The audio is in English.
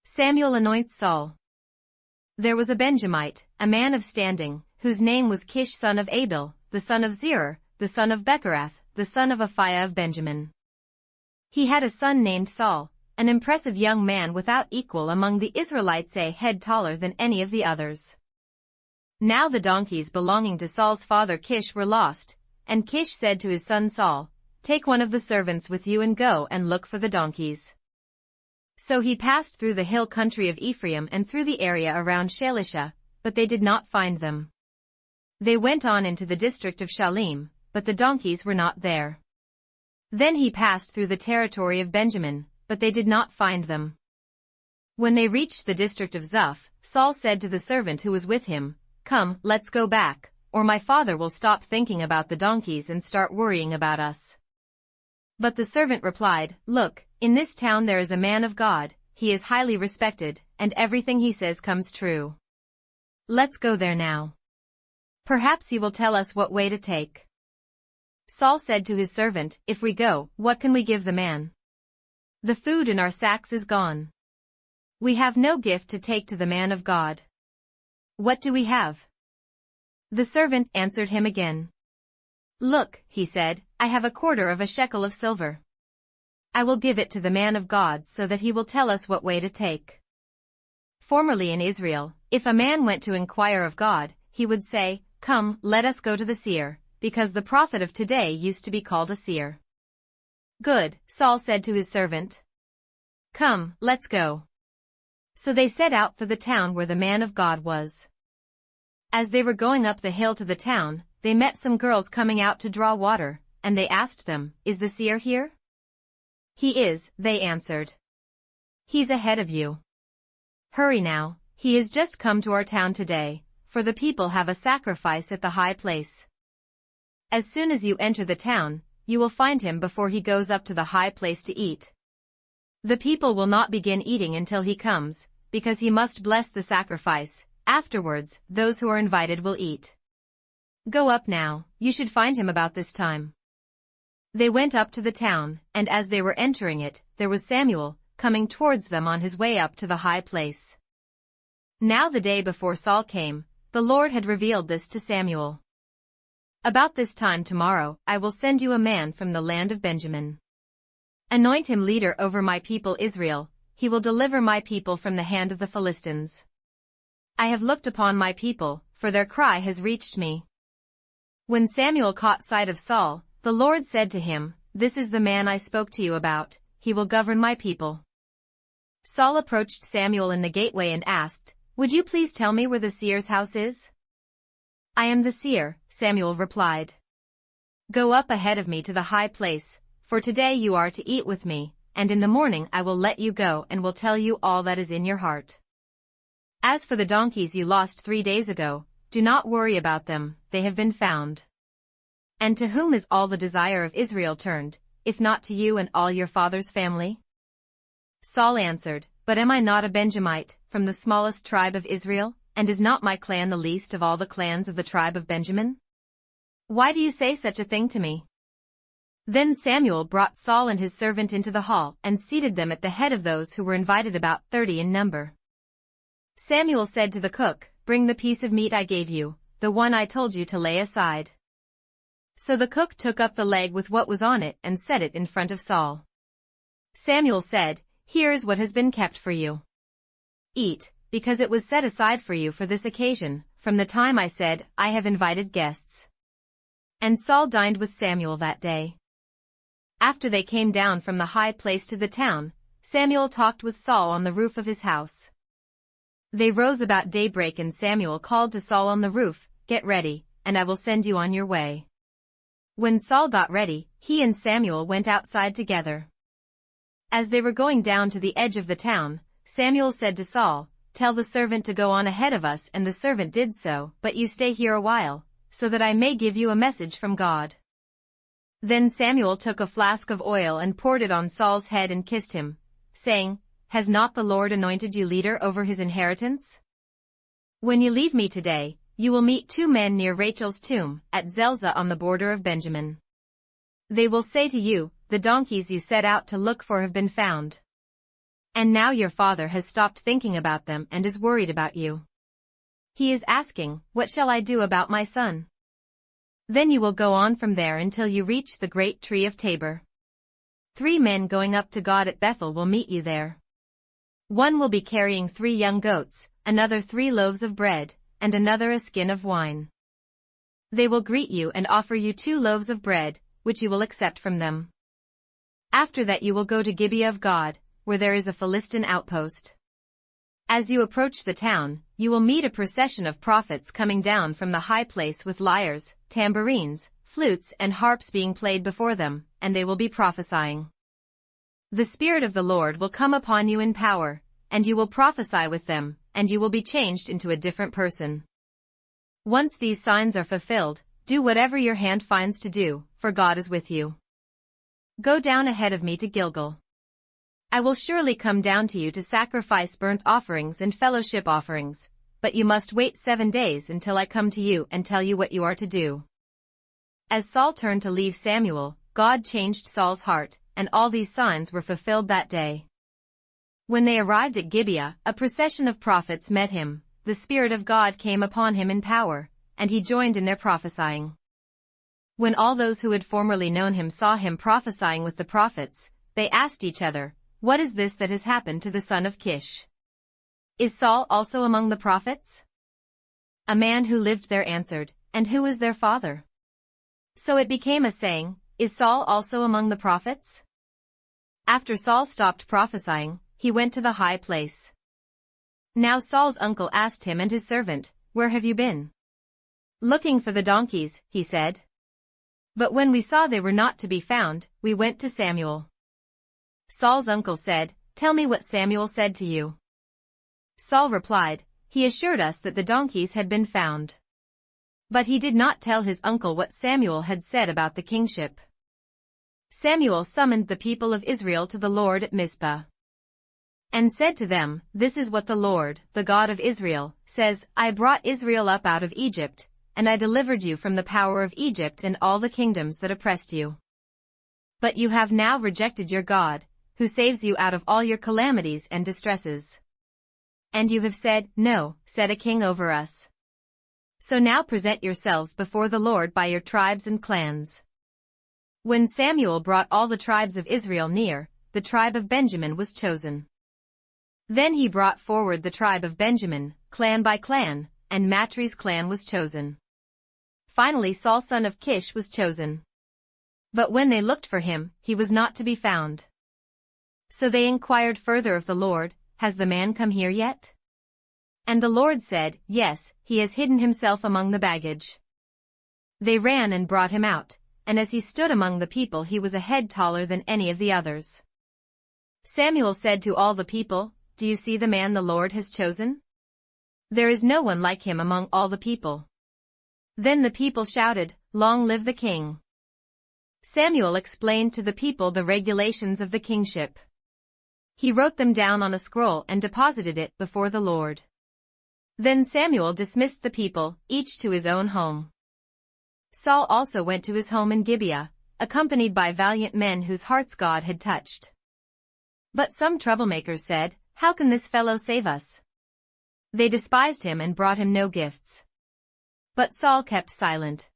Samuel anoints Saul. There was a Benjamite, a man of standing, whose name was Kish son of Abel, the son of Zerah, the son of Bechorath, the son of Aphiah of Benjamin. He had a son named Saul, an impressive young man without equal among the Israelites, a head taller than any of the others. Now the donkeys belonging to Saul's father Kish were lost, and Kish said to his son Saul, "Take one of the servants with you and go and look for the donkeys." So he passed through the hill country of Ephraim and through the area around Shalisha, but they did not find them. They went on into the district of Shalim, but the donkeys were not there. Then he passed through the territory of Benjamin, but they did not find them. When they reached the district of Zuph, Saul said to the servant who was with him, "Come, let's go back, or my father will stop thinking about the donkeys and start worrying about us." But the servant replied, "Look, in this town there is a man of God, he is highly respected, and everything he says comes true. Let's go there now. Perhaps he will tell us what way to take." Saul said to his servant, "If we go, what can we give the man? The food in our sacks is gone. We have no gift to take to the man of God. What do we have?" The servant answered him again. "Look," he said, "I have a quarter of a shekel of silver. I will give it to the man of God so that he will tell us what way to take." Formerly in Israel, if a man went to inquire of God, he would say, "Come, let us go to the seer," because the prophet of today used to be called a seer. "Good," Saul said to his servant. "Come, let's go." So they set out for the town where the man of God was. As they were going up the hill to the town, they met some girls coming out to draw water, and they asked them, "Is the seer here?" "He is," they answered. "He's ahead of you. Hurry now, he has just come to our town today, for the people have a sacrifice at the high place. As soon as you enter the town, you will find him before he goes up to the high place to eat. The people will not begin eating until he comes, because he must bless the sacrifice. Afterwards, those who are invited will eat. Go up now, you should find him about this time." They went up to the town, and as they were entering it, there was Samuel, coming towards them on his way up to the high place. Now the day before Saul came, the Lord had revealed this to Samuel. "About this time tomorrow, I will send you a man from the land of Benjamin. Anoint him leader over my people Israel, he will deliver my people from the hand of the Philistines. I have looked upon my people, for their cry has reached me." When Samuel caught sight of Saul, the Lord said to him, "This is the man I spoke to you about, he will govern my people." Saul approached Samuel in the gateway and asked, "Would you please tell me where the seer's house is?" "I am the seer," Samuel replied. "Go up ahead of me to the high place, for today you are to eat with me, and in the morning I will let you go and will tell you all that is in your heart. As for the donkeys you lost 3 days ago, do not worry about them, they have been found. And to whom is all the desire of Israel turned, if not to you and all your father's family?" Saul answered, "But am I not a Benjamite, from the smallest tribe of Israel, and is not my clan the least of all the clans of the tribe of Benjamin? Why do you say such a thing to me?" Then Samuel brought Saul and his servant into the hall and seated them at the head of those who were invited, about 30 in number. Samuel said to the cook, "Bring the piece of meat I gave you, the one I told you to lay aside." So the cook took up the leg with what was on it and set it in front of Saul. Samuel said, "Here is what has been kept for you. Eat, because it was set aside for you for this occasion, from the time I said, 'I have invited guests.'" And Saul dined with Samuel that day. After they came down from the high place to the town, Samuel talked with Saul on the roof of his house. They rose about daybreak and Samuel called to Saul on the roof, "Get ready, and I will send you on your way." When Saul got ready, he and Samuel went outside together. As they were going down to the edge of the town, Samuel said to Saul, "Tell the servant to go on ahead of us," and the servant did so, "But you stay here a while, so that I may give you a message from God." Then Samuel took a flask of oil and poured it on Saul's head and kissed him, saying, "Has not the Lord anointed you leader over his inheritance? When you leave me today, you will meet 2 men near Rachel's tomb, at Zelzah on the border of Benjamin. They will say to you, 'The donkeys you set out to look for have been found.' And now your father has stopped thinking about them and is worried about you. He is asking, what shall I do about my son? Then you will go on from there until you reach the great tree of Tabor. 3 men going up to God at Bethel will meet you there. One will be carrying 3 young goats, another 3 loaves of bread, and another a skin of wine. They will greet you and offer you 2 loaves of bread, which you will accept from them. After that you will go to Gibeah of God, where there is a Philistine outpost. As you approach the town, you will meet a procession of prophets coming down from the high place with lyres, tambourines, flutes and harps being played before them, and they will be prophesying. The Spirit of the Lord will come upon you in power, and you will prophesy with them, and you will be changed into a different person. Once these signs are fulfilled, do whatever your hand finds to do, for God is with you. Go down ahead of me to Gilgal. I will surely come down to you to sacrifice burnt offerings and fellowship offerings, but you must wait 7 days until I come to you and tell you what you are to do. As Saul turned to leave Samuel, God changed Saul's heart, and all these signs were fulfilled that day. When they arrived at Gibeah, a procession of prophets met him, the Spirit of God came upon him in power, and he joined in their prophesying. When all those who had formerly known him saw him prophesying with the prophets, they asked each other, "What is this that has happened to the son of Kish? Is Saul also among the prophets?" A man who lived there answered, "And who is their father?" So it became a saying, "Is Saul also among the prophets?" After Saul stopped prophesying, he went to the high place. Now Saul's uncle asked him and his servant, "Where have you been?" "Looking for the donkeys," he said. "But when we saw they were not to be found, we went to Samuel." Saul's uncle said, "Tell me what Samuel said to you." Saul replied, "He assured us that the donkeys had been found." But he did not tell his uncle what Samuel had said about the kingship. Samuel summoned the people of Israel to the Lord at Mizpah, and said to them, "This is what the Lord, the God of Israel, says, I brought Israel up out of Egypt, and I delivered you from the power of Egypt and all the kingdoms that oppressed you. But you have now rejected your God, who saves you out of all your calamities and distresses. And you have said, 'No,' set a king over us. So now present yourselves before the Lord by your tribes and clans." When Samuel brought all the tribes of Israel near, the tribe of Benjamin was chosen. Then he brought forward the tribe of Benjamin, clan by clan, and Matri's clan was chosen. Finally Saul son of Kish was chosen. But when they looked for him, he was not to be found. So they inquired further of the Lord, "Has the man come here yet?" And the Lord said, "Yes, he has hidden himself among the baggage." They ran and brought him out, and as he stood among the people he was a head taller than any of the others. Samuel said to all the people, "Do you see the man the Lord has chosen? There is no one like him among all the people." Then the people shouted, "Long live the king!" Samuel explained to the people the regulations of the kingship. He wrote them down on a scroll and deposited it before the Lord. Then Samuel dismissed the people, each to his own home. Saul also went to his home in Gibeah, accompanied by valiant men whose hearts God had touched. But some troublemakers said, "How can this fellow save us?" They despised him and brought him no gifts. But Saul kept silent.